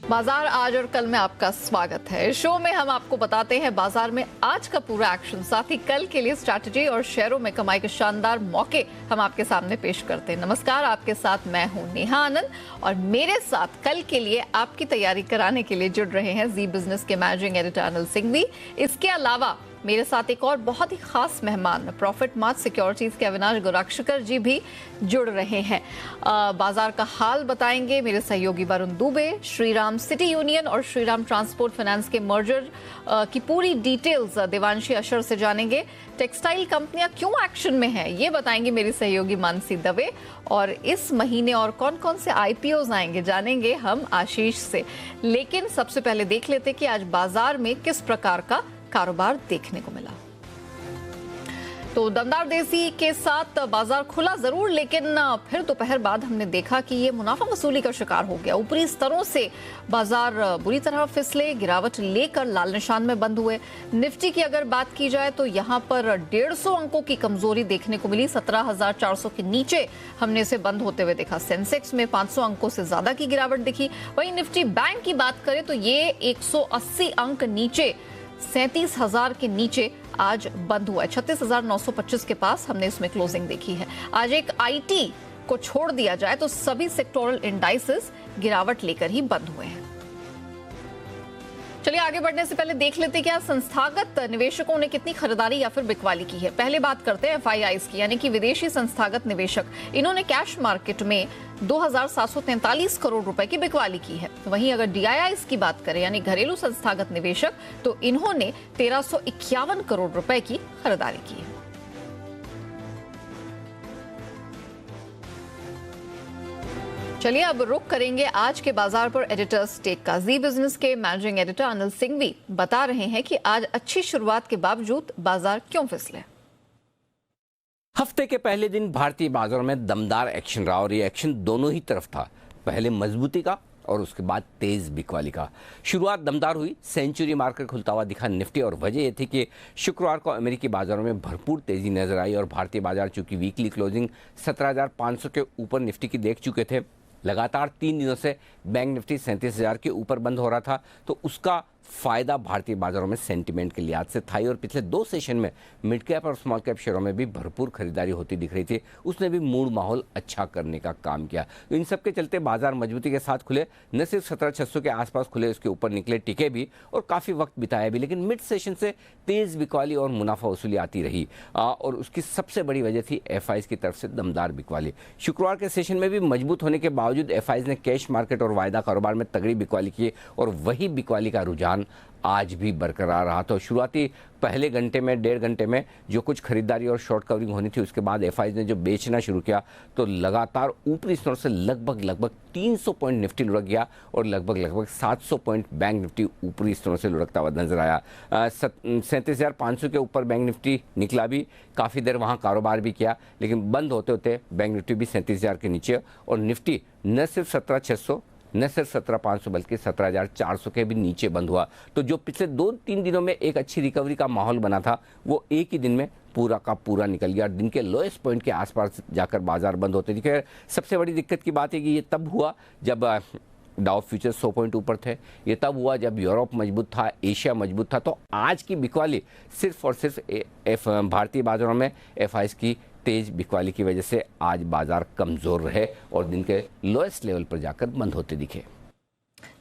बाजार आज और कल में आपका स्वागत है। इस शो में हम आपको बताते हैं बाजार में आज का पूरा एक्शन, साथ ही कल के लिए स्ट्रैटेजी और शेयरों में कमाई के शानदार मौके हम आपके सामने पेश करते हैं। नमस्कार, आपके साथ मैं हूं नेहा आनंद और मेरे साथ कल के लिए आपकी तैयारी कराने के लिए जुड़ रहे हैं जी बिजनेस के मैनेजिंग एडिटर अनिल सिंघवी। इसके अलावा मेरे साथ एक और बहुत ही खास मेहमान प्रॉफिट मार्ट सिक्योरिटीज के अविनाश गोरक्षकर जी भी जुड़ रहे हैं। बाजार का हाल बताएंगे मेरे सहयोगी वरुण दुबे। श्रीराम सिटी यूनियन और श्रीराम ट्रांसपोर्ट फाइनेंस के मर्जर की पूरी डिटेल्स देवांशी अशर से जानेंगे। टेक्सटाइल कंपनियां क्यों एक्शन में हैं ये बताएंगे मेरी सहयोगी मानसी दवे। और इस महीने और कौन कौन से आईपीओज आएंगे जानेंगे हम आशीष से। लेकिन सबसे पहले देख लेते कि आज बाजार में किस प्रकार का कारोबार देखने को मिला। तो दमदार देसी के साथ बाजार खुला जरूर, लेकिन फिर दोपहर बाद हमने देखा कि ये मुनाफा वसूली का शिकार हो गया। ऊपरी स्तरों से बाजार बुरी तरह फिसले, गिरावट लेकर लाल निशान में बंद हुए। निफ्टी की अगर बात की जाए तो यहाँ पर 150 अंकों की कमजोरी देखने को मिली। 17,400 के नीचे हमने इसे बंद होते हुए देखा। सेंसेक्स में 500 अंकों से ज्यादा की गिरावट दिखी। वहीं निफ्टी बैंक की बात करें तो ये 180 अंक नीचे 37,000 के नीचे आज बंद हुआ है। 36,925 के पास हमने इसमें क्लोजिंग देखी है। आज एक आईटी को छोड़ दिया जाए तो सभी सेक्टोरल इंडाइसेस गिरावट लेकर ही बंद हुए हैं। चलिए आगे बढ़ने से पहले देख लेते क्या संस्थागत निवेशकों ने कितनी खरीदारी या फिर बिकवाली की है। पहले बात करते हैं एफआईआईज की, यानी कि विदेशी संस्थागत निवेशक। इन्होंने कैश मार्केट में 2,743 करोड़ रुपए की बिकवाली की है। वहीं अगर डीआईआईज की बात करें यानी घरेलू संस्थागत निवेशक, तो इन्होंने 1,351 करोड़ रुपए की खरीदारी की है। चलिए अब रुक करेंगे आज के बाजार पर एडिटर्स टेक का। जी बिजनेस के मैनेजिंग एडिटर अनिल सिंघवी बता रहे हैं कि आज अच्छी शुरुआत के बावजूद बाजार क्यों फिसले। हफ्ते के पहले दिन भारतीय बाजारों में दमदार एक्शन रहा और ये एक्शन दोनों ही तरफ था। पहले मजबूती का और उसके बाद तेज बिकवाली का। शुरुआत दमदार हुई, सेंचुरी मार्कर खुलता हुआ दिखा निफ्टी, और वजह यह थी कि शुक्रवार को अमेरिकी बाजारों में भरपूर तेजी नजर आई और भारतीय बाजार चूंकि वीकली क्लोजिंग 17,500 के ऊपर निफ्टी की देख चुके थे, लगातार 3 दिनों से बैंक निफ्टी 37,000 के ऊपर बंद हो रहा था, तो उसका फायदा भारतीय बाजारों में सेंटीमेंट के लिहाज से था। और पिछले 2 सेशन में मिड कैप और स्मॉल कैप शेयरों में भी भरपूर खरीदारी होती दिख रही थी। उसने भी मूड माहौल अच्छा करने का काम किया। तो इन सब के चलते बाजार मजबूती के साथ खुले, न सिर्फ 17,600 के आसपास खुले, उसके ऊपर निकले, टिके भी और काफ़ी वक्त बिताया भी। लेकिन मिड सेशन से तेज बिकवाली और मुनाफा वसूली आती रही और उसकी सबसे बड़ी वजह थी एफआईज की तरफ से दमदार बिकवाली। शुक्रवार के सेशन में भी मजबूत होने के बावजूद एफआईज ने कैश मार्केट और वायदा कारोबार में तगड़ी बिकवाली की और वही बिकवाली का रुझान आज भी बरकरार रहा। तो शुरुआती पहले घंटे में, 1.5 घंटे में जो कुछ खरीदारी और शॉर्ट कवरिंग होनी थी, उसके बाद एफआईज ने जो बेचना शुरू किया तो लगातार ऊपरी स्तरों से लगभग 300 पॉइंट निफ्टी लुढ़क गया और लगभग 700 पॉइंट बैंक निफ्टी ऊपरी स्तरों से लुढ़कता हुआ नजर आया। 37,500 के ऊपर बैंक निफ्टी निकला भी, काफ़ी देर वहाँ कारोबार भी किया, लेकिन बंद होते होते बैंक निफ्टी भी 37,000 के नीचे और निफ्टी न सिर्फ 17,600 न सिर्फ 17,500 बल्कि 17,400 के भी नीचे बंद हुआ। तो जो पिछले 2-3 दिनों में एक अच्छी रिकवरी का माहौल बना था वो एक ही दिन में पूरा का पूरा निकल गया और दिन के लोएस्ट पॉइंट के आसपास जाकर बाजार बंद होते दिखे। सबसे बड़ी दिक्कत की बात है कि ये तब हुआ जब डाउ फ्यूचर 100 पॉइंट ऊपर थे, ये तब हुआ जब यूरोप मजबूत था, एशिया मजबूत था। तो आज की बिकवाली सिर्फ और सिर्फ भारतीय बाजारों में एफआईज की तेज बिकवाली की वजह से आज बाजार कमजोर रहे और दिन के लोएस्ट लेवल पर जाकर बंद होते दिखे।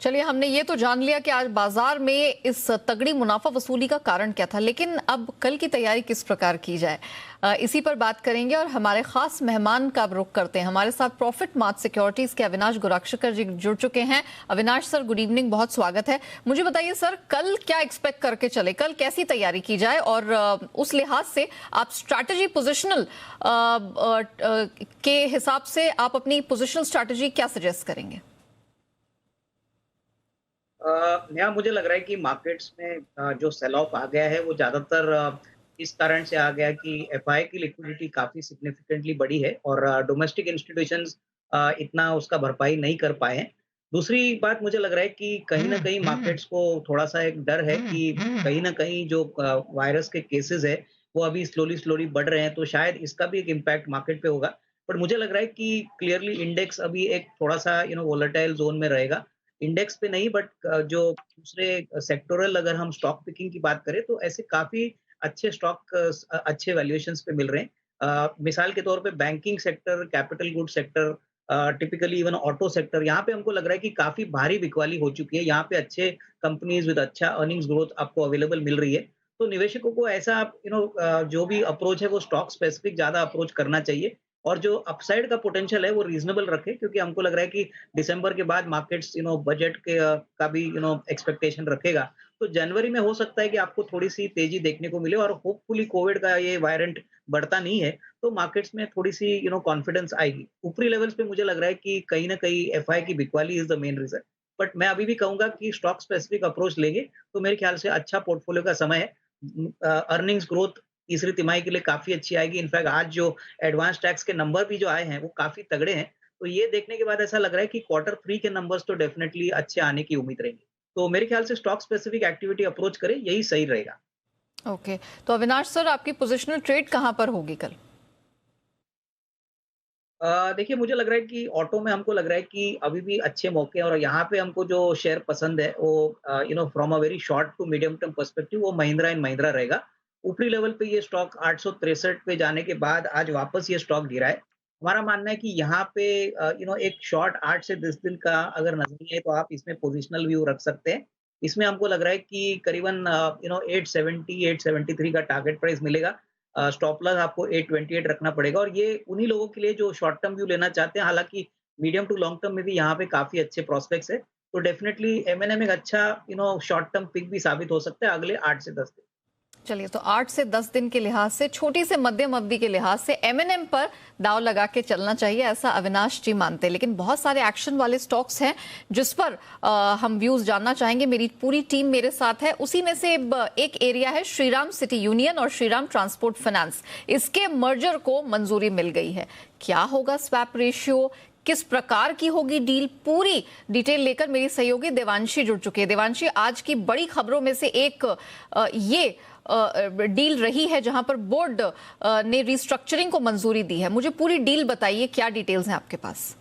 चलिए हमने ये तो जान लिया कि आज बाजार में इस तगड़ी मुनाफा वसूली का कारण क्या था, लेकिन अब कल की तैयारी किस प्रकार की जाए इसी पर बात करेंगे और हमारे खास मेहमान का रुख करते हैं। हमारे साथ प्रॉफिट मार्ट सिक्योरिटीज के अविनाश गोरक्षकर जी जुड़ चुके हैं। अविनाश सर, गुड इवनिंग, बहुत स्वागत है। मुझे बताइए सर, कल क्या एक्सपेक्ट करके चले, कल कैसी तैयारी की जाए और उस लिहाज से आप स्ट्रैटेजी पोजिशनल के हिसाब से आप अपनी पोजिशनल स्ट्रैटेजी क्या सजेस्ट करेंगे? यहाँ मुझे लग रहा है कि मार्केट्स में जो सेल ऑफ आ गया है वो ज़्यादातर इस कारण से आ गया कि एफआई की लिक्विडिटी काफ़ी सिग्निफिकेंटली बढ़ी है और डोमेस्टिक इंस्टीट्यूशंस इतना उसका भरपाई नहीं कर पाए हैं। दूसरी बात मुझे लग रहा है कि कहीं ना कहीं मार्केट्स को थोड़ा सा एक डर है कि कहीं ना कहीं जो वायरस के केसेस है वो अभी स्लोली बढ़ रहे हैं, तो शायद इसका भी एक इम्पैक्ट मार्केट पे होगा। बट मुझे लग रहा है कि क्लियरली इंडेक्स अभी एक थोड़ा सा वोलेटाइल जोन में रहेगा। इंडेक्स पे नहीं बट जो दूसरे सेक्टोरल अगर हम स्टॉक पिकिंग की बात करें तो ऐसे काफी अच्छे स्टॉक अच्छे वैल्यूएशंस पे मिल रहे हैं। मिसाल के तौर पे banking sector, capital good sector, typically even auto sector, यहाँ पे हमको लग रहा है कि काफी भारी बिकवाली हो चुकी है। यहाँ पे अच्छे कंपनीज विद अच्छा अर्निंग्स ग्रोथ आपको अवेलेबल मिल रही है। तो निवेशकों को ऐसा जो भी अप्रोच है वो स्टॉक स्पेसिफिक ज्यादा अप्रोच करना चाहिए और जो अपसाइड का पोटेंशियल है वो रीजनेबल रखे, क्योंकि हमको लग रहा है कि दिसंबर के बाद मार्केट्स बजट के का भी एक्सपेक्टेशन रखेगा। तो जनवरी में हो सकता है कि आपको थोड़ी सी तेजी देखने को मिले और होपफुली कोविड का ये वायरेंट बढ़ता नहीं है तो मार्केट्स में थोड़ी सी कॉन्फिडेंस आएगी। ऊपरी लेवल्स पे मुझे लग रहा है कि कहीं ना कहीं एफआई की बिकवाली is the main reason, but मैं अभी भी कहूंगा कि स्टॉक स्पेसिफिक अप्रोच लेंगे तो मेरे ख्याल से अच्छा पोर्टफोलियो का समय है। अर्निंग्स ग्रोथ तीसरी तिमाही के लिए काफी अच्छी आएगी। इनफैक्ट आज जो एडवांस टैक्स के नंबर भी जो आए हैं वो काफी तगड़े हैं। तो ये देखने के बाद ऐसा लग रहा है कि Q3 के नंबर्स तो डेफिनेटली अच्छे आने की उम्मीद रहेगी। तो मेरे ख्याल से स्टॉक स्पेसिफिक एक्टिविटी अप्रोच करें, यही सही रहेगा। ओके, तो अविनाश सर, आपकी पोजिशनल ट्रेड कहां पर होगी कल? देखिए, मुझे लग रहा है कि ऑटो में हमको लग रहा है कि अभी भी अच्छे मौके हैं और यहाँ पे हमको जो शेयर पसंद है वो from a very short to medium term perspective वो महिंद्रा एंड महिंद्रा रहेगा। ऊपरी लेवल पे ये स्टॉक 863 पे जाने के बाद आज वापस ये स्टॉक गिरा है। हमारा मानना है कि यहाँ पे एक शॉर्ट 8 से 10 दिन का अगर नजरिया है तो आप इसमें पोजिशनल व्यू रख सकते हैं। इसमें हमको लग रहा है कि करीबन 870 873 का टारगेट प्राइस मिलेगा। स्टॉप लॉस आपको 828 रखना पड़ेगा और ये उन्हीं लोगों के लिए जो शॉर्ट टर्म व्यू लेना चाहते हैं। हालांकि मीडियम टू लॉन्ग टर्म में भी यहाँ पे काफी अच्छे प्रोस्पेक्ट्स है। तो डेफिनेटली एमएनएम एक अच्छा शॉर्ट टर्म पिक भी साबित हो सकता है अगले 8 से 10 दिन। चलिए, तो 8 से 10 दिन के लिहाज से, छोटी से मध्यम अवधि के लिहाज से एमएनएम पर दाव लगा के चलना चाहिए, ऐसा अविनाश जी मानते हैं। लेकिन बहुत सारे एक्शन वाले स्टॉक्स हैं जिस पर हम व्यूज जानना चाहेंगे। मेरी पूरी टीम मेरे साथ है। उसी में से एक एरिया है श्रीराम सिटी यूनियन और श्रीराम ट्रांसपोर्ट फाइनेंस। इसके मर्जर को मंजूरी मिल गई है। क्या होगा स्वैप रेशियो, किस प्रकार की होगी डील, पूरी डिटेल लेकर मेरी सहयोगी देवांशी जुड़ चुके हैं। देवांशी, आज की बड़ी खबरों में से एक ये डील रही है जहां पर बोर्ड ने रिस्ट्रक्चरिंग को मंजूरी दी है। मुझे पूरी डील बताइए, क्या डिटेल्स हैं आपके पास?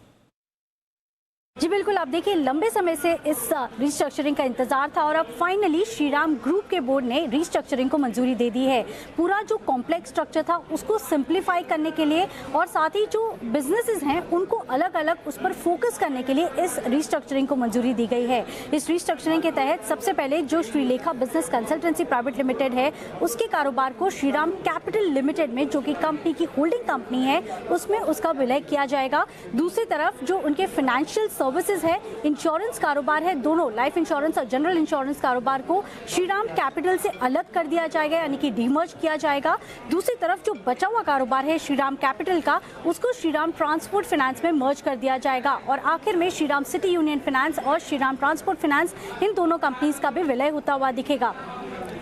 जी बिल्कुल, आप देखिए, लंबे समय से इस रिस्ट्रक्चरिंग का इंतजार था और अब फाइनली श्रीराम ग्रुप के बोर्ड ने रिस्ट्रक्चरिंग को मंजूरी दे दी है। पूरा जो कॉम्प्लेक्स स्ट्रक्चर था उसको सिंप्लीफाई करने के लिए और साथ ही जो बिजनेसेस हैं उनको अलग अलग उस पर फोकस करने के लिए इस रिस्ट्रक्चरिंग को मंजूरी दी गई है। इस रिस्ट्रक्चरिंग के तहत सबसे पहले जो Shrilekha business consultancy private limited है उसके कारोबार को श्रीराम कैपिटल लिमिटेड में, जो कि कंपनी की होल्डिंग कंपनी है, उसमें उसका विलय किया जाएगा। दूसरी तरफ जो उनके फाइनेंशियल सर्विसेज है, इंश्योरेंस कारोबार है, दोनों लाइफ इंश्योरेंस और जनरल इंश्योरेंस कारोबार को श्रीराम कैपिटल से अलग कर दिया जाएगा, यानी कि डीमर्ज किया जाएगा। दूसरी तरफ जो बचा हुआ कारोबार है श्रीराम कैपिटल का, उसको श्रीराम ट्रांसपोर्ट फाइनेंस में मर्ज कर दिया जाएगा और आखिर में श्रीराम सिटी यूनियन फाइनेंस और श्रीराम ट्रांसपोर्ट फाइनेंस, इन दोनों कंपनीज का भी विलय होता हुआ दिखेगा।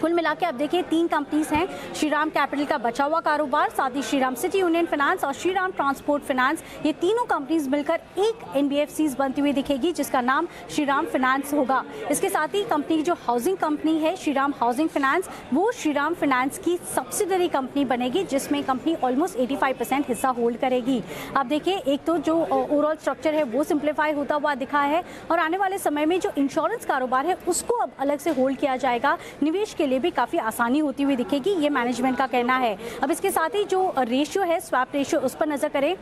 कुल मिला के आप देखिए 3 कंपनीज हैं, श्रीराम कैपिटल का बचा हुआ कारोबार, साथ ही श्रीराम सिटी यूनियन फाइनेंस और श्रीराम ट्रांसपोर्ट फाइनेंस, ये तीनों कंपनीज मिलकर एक एनबीएफसीज बनती हुई दिखेगी जिसका नाम श्रीराम फाइनेंस होगा। इसके साथ ही कंपनी की जो हाउसिंग कंपनी है श्रीराम हाउसिंग फाइनेंस, वो श्रीराम फाइनेंस की सब्सिडरी कंपनी बनेगी जिसमें कंपनी ऑलमोस्ट 85% हिस्सा होल्ड करेगी। आप देखिए, एक तो जो ओवरऑल स्ट्रक्चर है वो सिंप्लीफाई होता हुआ दिखा है और आने वाले समय में जो इंश्योरेंस कारोबार है उसको अब अलग से होल्ड किया जाएगा। निवेश के लिए भी काफी आसानी होती हुई दिखेगी, ये मैनेजमेंट का कहना है। अब इसके साथ ही जो रेशियो है, स्वैप रेशियो, उस पर नजर करें।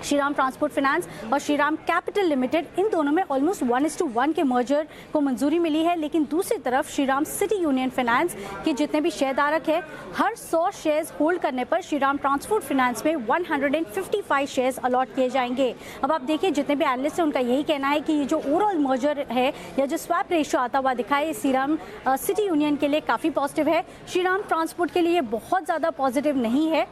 श्रीराम ट्रांसपोर्ट फाइनेंस और श्रीराम कैपिटल लिमिटेड, इन दोनों में ऑलमोस्ट 1:1 के मर्जर को मंजूरी मिली है। लेकिन दूसरी तरफ श्रीराम सिटी यूनियन फाइनेंस के जितने भी शेयरधारक हैं, हर 100 शेयर्स होल्ड करने पर श्रीराम ट्रांसपोर्ट फाइनेंस में 155 शेयर्स अलॉट किए जाएंगे। अब आप देखिए, जितने भी एनालिस्ट हैं उनका यही कहना है कि ये जो ओवरऑल मर्जर है या जो स्वैप रेशियो आता हुआ दिखा है, श्रीराम सिटी यूनियन के लिए काफी पॉजिटिव है। श्रीराम ट्रांसपोर्ट के लिए बहुत ज्यादा पॉजिटिव नहीं है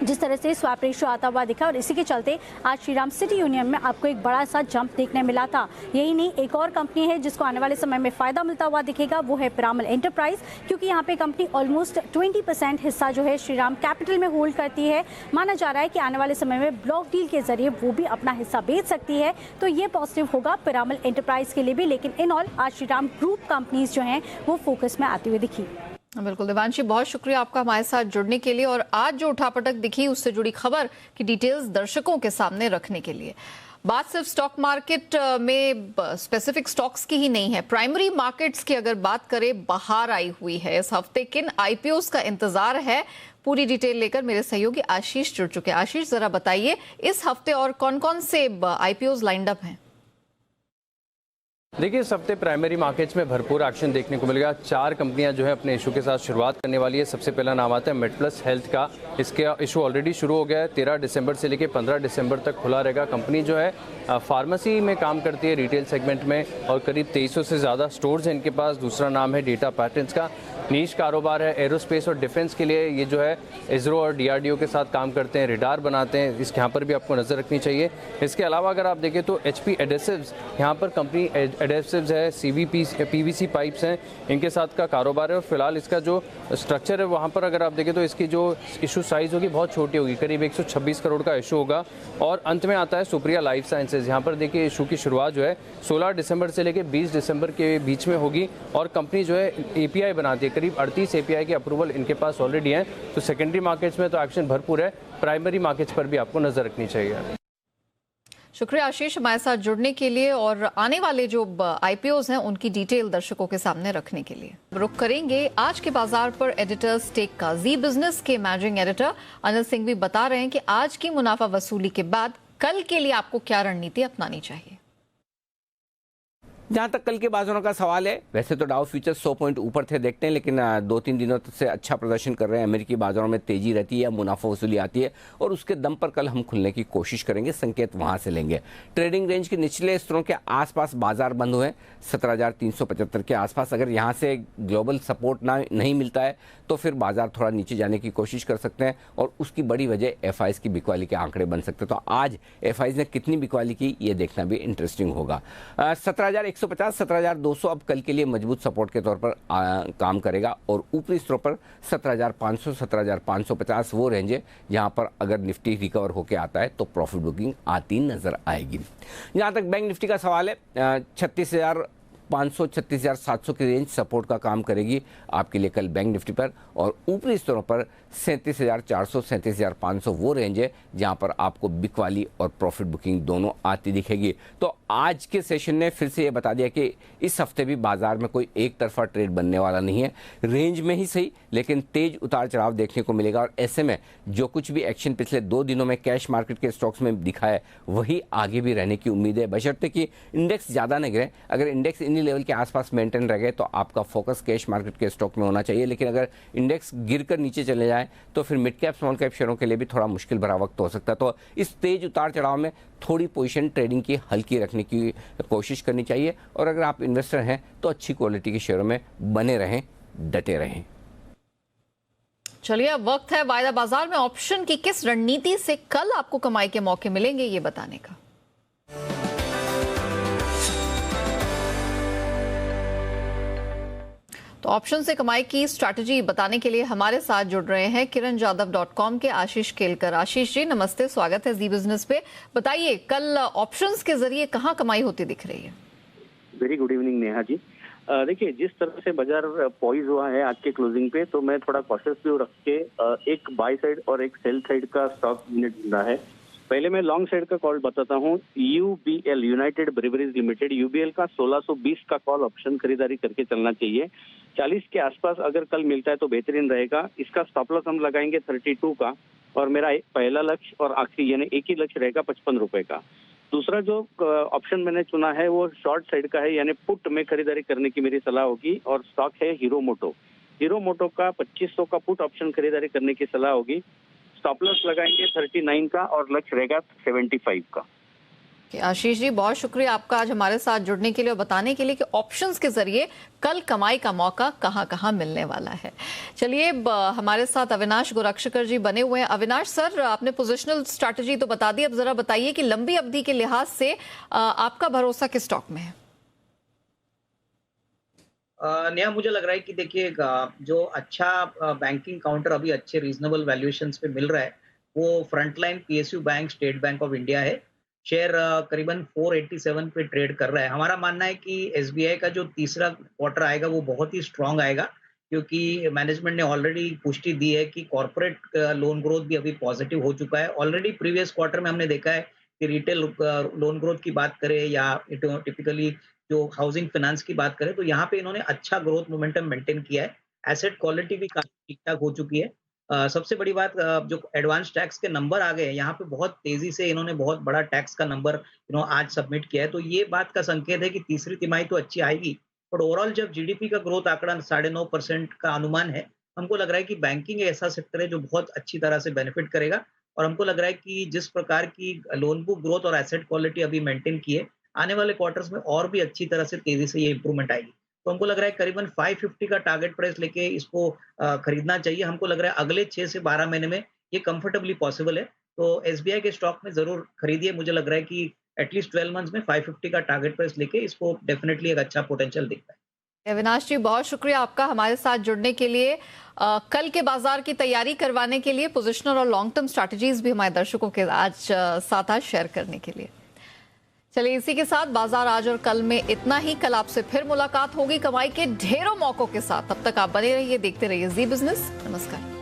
जिस तरह से स्वैप रेशियो आता हुआ दिखा, और इसी के चलते आज श्रीराम सिटी यूनियन में आपको एक बड़ा सा जंप देखने मिला था। यही नहीं, एक और कंपनी है जिसको आने वाले समय में फायदा मिलता हुआ दिखेगा, वो है पिरामल एंटरप्राइज, क्योंकि यहाँ पे कंपनी ऑलमोस्ट 20% हिस्सा जो है श्रीराम कैपिटल में होल्ड करती है। माना जा रहा है कि आने वाले समय में ब्लॉक डील के जरिए वो भी अपना हिस्सा बेच सकती है, तो ये पॉजिटिव होगा पिरामल एंटरप्राइज के लिए भी। लेकिन इन ऑल आज श्रीराम ग्रुप कंपनीज जो हैं वो फोकस में आती हुई दिखी। बिल्कुल देवांशी, बहुत शुक्रिया आपका हमारे साथ जुड़ने के लिए और आज जो उठापटक दिखी उससे जुड़ी खबर की डिटेल्स दर्शकों के सामने रखने के लिए। बात सिर्फ स्टॉक मार्केट में स्पेसिफिक स्टॉक्स की ही नहीं है, प्राइमरी मार्केट्स की अगर बात करें बाहर आई हुई है। इस हफ्ते किन आईपीओस का इंतजार है, पूरी डिटेल लेकर मेरे सहयोगी आशीष जुड़ चुके हैं। आशीष, जरा बताइए इस हफ्ते और कौन कौन से आईपीओस लाइंड अप हैं? देखिए, इस हफ्ते प्राइमरी मार्केट्स में भरपूर एक्शन देखने को मिलेगा। 4 कंपनियां जो है अपने इशू के साथ शुरुआत करने वाली है। सबसे पहला नाम आता है मेडप्लस हेल्थ का। इसका इशू ऑलरेडी शुरू हो गया है, 13 दिसंबर से लेकर 15 दिसंबर तक खुला रहेगा। कंपनी जो है फार्मेसी में काम करती है, रिटेल सेगमेंट में, और करीब 2300 से ज़्यादा स्टोर्स हैं इनके पास। दूसरा नाम है डेटा पैटर्न्स का। नीश कारोबार है, एरोस्पेस और डिफेंस के लिए ये जो है इसरो और डीआरडीओ के साथ काम करते हैं, रिडार बनाते हैं। इसके यहाँ पर भी आपको नज़र रखनी चाहिए। इसके अलावा अगर आप देखें तो एचपी एडेसिव्स, यहाँ पर कंपनी एडेसिव्स है, पीवीसी पाइप्स हैं, इनके साथ का कारोबार है। और फिलहाल इसका जो स्ट्रक्चर है वहाँ पर अगर आप देखें तो इसकी जो इशू साइज़ होगी बहुत छोटी होगी, करीब 126 करोड़ का इशू होगा। और अंत में आता है सुप्रिया लाइफ साइंसेज। यहाँ पर देखिए इशू की शुरुआत जो है 16 दिसंबर से लेकर 20 दिसंबर के बीच में होगी। और कंपनी जो है एपीआई बनाती है, करीब 38 एपीआई की अप्रूवल इनके पास ऑलरेडी है। तो सेकेंडरी मार्केट्स में तो एक्शन भरपूर है, प्राइमरी मार्केट्स पर भी आपको नजर रखनी चाहिए। शुक्रिया आशीष हमारे साथ जुड़ने के लिए और आने वाले जो आईपीओस हैं उनकी डिटेल दर्शकों के सामने रखने के लिए। रुक करेंगे आज के बाजार पर एडिटर्स टेक का। जी बिजनेस के मैनेजिंग एडिटर अनिल सिंह भी बता रहे हैं कि आज की मुनाफा वसूली के बाद कल के लिए आपको क्या रणनीति अपनानी चाहिए। जहां तक कल के बाजारों का सवाल है, वैसे तो डाउ फ्यूचर्स 100 पॉइंट ऊपर थे देखते हैं, लेकिन 2-3 दिनों से अच्छा प्रदर्शन कर रहे हैं। अमेरिकी बाजारों में तेजी रहती है, मुनाफा वसूली आती है और उसके दम पर कल हम खुलने की कोशिश करेंगे, संकेत वहां से लेंगे। ट्रेडिंग रेंज के निचले स्तरों के आसपास बाजार बंद हुए, 17,375 के आसपास। अगर यहाँ से ग्लोबल सपोर्ट नहीं मिलता है तो फिर बाजार थोड़ा नीचे जाने की कोशिश कर सकते हैं और उसकी बड़ी वजह एफआईज की बिकवाली के आंकड़े बन सकते हैं। तो आज एफआईज ने कितनी बिकवाली की ये देखना भी इंटरेस्टिंग होगा। 17,150, 17,200 अब कल के लिए मजबूत सपोर्ट के तौर पर काम करेगा और ऊपरी स्तरों पर 17,500, 17,550 वो रेंज है जहां पर अगर निफ्टी रिकवर होकर आता है तो प्रॉफिट बुकिंग आती नजर आएगी। जहां तक बैंक निफ्टी का सवाल है, 36,500, 36,700 की रेंज सपोर्ट का काम करेगी आपके लिए कल बैंक निफ्टी पर। और ऊपरी स्तरों पर 37,400, 37,500 वो रेंज है जहां पर आपको बिकवाली और प्रॉफिट बुकिंग दोनों आती दिखेगी। तो आज के सेशन ने फिर से ये बता दिया कि इस हफ्ते भी बाजार में कोई एक तरफा ट्रेड बनने वाला नहीं है। रेंज में ही सही लेकिन तेज उतार चढ़ाव देखने को मिलेगा और ऐसे में जो कुछ भी एक्शन पिछले 2 दिनों में कैश मार्केट के स्टॉक्स में दिखा है वही आगे भी रहने की उम्मीद है, बशर्ते कि इंडेक्स ज़्यादा न गिरे। अगर इंडेक्स इन्हीं लेवल के आसपास मेंटेन रह गए तो आपका फोकस कैश मार्केट के स्टॉक में होना चाहिए, लेकिन अगर इंडेक्स गिरकर नीचे चले जाए तो फिर मिड कैप स्मॉल कैप शेयरों के लिए भी थोड़ा मुश्किल भरा वक्त हो सकता है। तो इस तेज उतार चढ़ाव में थोड़ी पोजीशन ट्रेडिंग की हल्की रखने की कोशिश करनी चाहिए और अगर आप इन्वेस्टर हैं तो अच्छी क्वालिटी के शेयरों में बने रहें, डटे रहें। चलिए अब वक्त है वायदा बाजार में ऑप्शन की किस रणनीति से कल आपको कमाई के मौके मिलेंगे ये बताने का। तो ऑप्शन से कमाई की स्ट्रैटेजी बताने के लिए हमारे साथ जुड़ रहे हैं kiranjadhav.com के आशीष केलकर। आशीष जी नमस्ते, स्वागत है जी बिजनेस पे। बताइए कल ऑप्शंस के जरिए कहां कमाई होती दिख रही है? Very good evening Neha ji. देखिए जिस तरह से बाजार पॉइज हुआ है आज के क्लोजिंग पे, तो मैं थोड़ा कॉशियस व्यू रख के एक बाय साइड और एक सेल साइड का स्टॉक ढूंढा है। पहले मैं लॉन्ग साइड का कॉल बताता हूँ। UBL, United breweries limited, UBL का 1620 का कॉल ऑप्शन खरीदारी करके चलना चाहिए। 40 के आसपास अगर कल मिलता है तो बेहतरीन रहेगा। इसका स्टॉप लॉस हम लगाएंगे 32 का और मेरा पहला लक्ष्य और आखिरी यानी एक ही लक्ष्य रहेगा 55 रुपए का। दूसरा जो ऑप्शन मैंने चुना है वो शॉर्ट साइड का है, यानी पुट में खरीदारी करने की मेरी सलाह होगी और स्टॉक है हीरो मोटो। हीरो मोटो का 2500 का पुट ऑप्शन खरीदारी करने की सलाह होगी। स्टॉप लॉस लगाएंगे 39 का और लक्ष्य रहेगा 75 का। आशीष जी बहुत शुक्रिया आपका आज हमारे साथ जुड़ने के लिए और बताने के लिए कि ऑप्शंस के जरिए कल कमाई का मौका कहां कहां मिलने वाला है। चलिए हमारे साथ अविनाश गोरक्षकर जी बने हुए हैं। अविनाश सर, आपने पोजिशनल स्ट्रैटेजी तो बता दी, अब जरा बताइए कि लंबी अवधि के लिहाज से आपका भरोसा किस स्टॉक में है? नया मुझे लग रहा है कि देखिए जो अच्छा बैंकिंग काउंटर अभी अच्छे रीजनेबल वैल्यूएशंस पे मिल रहा है वो frontline PSU bank, state bank of India है। शेयर करीबन 487 पे ट्रेड कर रहा है। हमारा मानना है कि एसबीआई का जो तीसरा क्वार्टर आएगा वो बहुत ही स्ट्रांग आएगा, क्योंकि मैनेजमेंट ने ऑलरेडी पुष्टि दी है कि कॉर्पोरेट लोन ग्रोथ भी अभी पॉजिटिव हो चुका है। ऑलरेडी प्रीवियस क्वार्टर में हमने देखा है रिटेल लोन ग्रोथ की बात करें या टिपिकली जो हाउसिंग फाइनेंस की बात करें, तो यहाँ पे इन्होंने अच्छा ग्रोथ मोमेंटम मेंटेन किया है। एसेट क्वालिटी भी काफी ठीक ठाक हो चुकी है। सबसे बड़ी बात जो एडवांस टैक्स के नंबर आ गए हैं, यहाँ पे बहुत तेजी से इन्होंने बहुत बड़ा टैक्स का नंबर आज सबमिट किया है, तो ये बात का संकेत है कि तीसरी तिमाही तो अच्छी आएगी। बट ओवरऑल जब जीडीपी का ग्रोथ आंकड़ा 9.5% का अनुमान है, हमको लग रहा है कि बैंकिंग ऐसा सेक्टर है जो बहुत अच्छी तरह से बेनिफिट करेगा। और हमको लग रहा है कि जिस प्रकार की लोन बुक ग्रोथ और एसेट क्वालिटी अभी मेंटेन की है, आने वाले क्वार्टर्स में और भी अच्छी तरह से तेजी से ये इंप्रूवमेंट आएगी। तो हमको लग रहा है करीबन 550 का टारगेट प्राइस लेके इसको खरीदना चाहिए। हमको लग रहा है अगले 6 से 12 महीने में ये कंफर्टेबली पॉसिबल है। तो एसबीआई के स्टॉक में जरूर खरीदिए। मुझे लग रहा है कि एटलीस्ट 12 मंथ्स में 550 का टारगेट प्राइस लेके इसको डेफिनेटली एक अच्छा पोटेंशियल दिखता है। अविनाश जी, बहुत शुक्रिया आपका हमारे साथ जुड़ने के लिए, कल के बाजार की तैयारी करवाने के लिए, पोजिशनल और लॉन्ग टर्म स्ट्रैटेजीज भी हमारे दर्शकों के साथ आज शेयर करने के लिए। चलिए, इसी के साथ बाजार आज और कल में इतना ही। कल आपसे फिर मुलाकात होगी कमाई के ढेरों मौकों के साथ। तब तक आप बने रहिए, देखते रहिए जी बिजनेस। नमस्कार।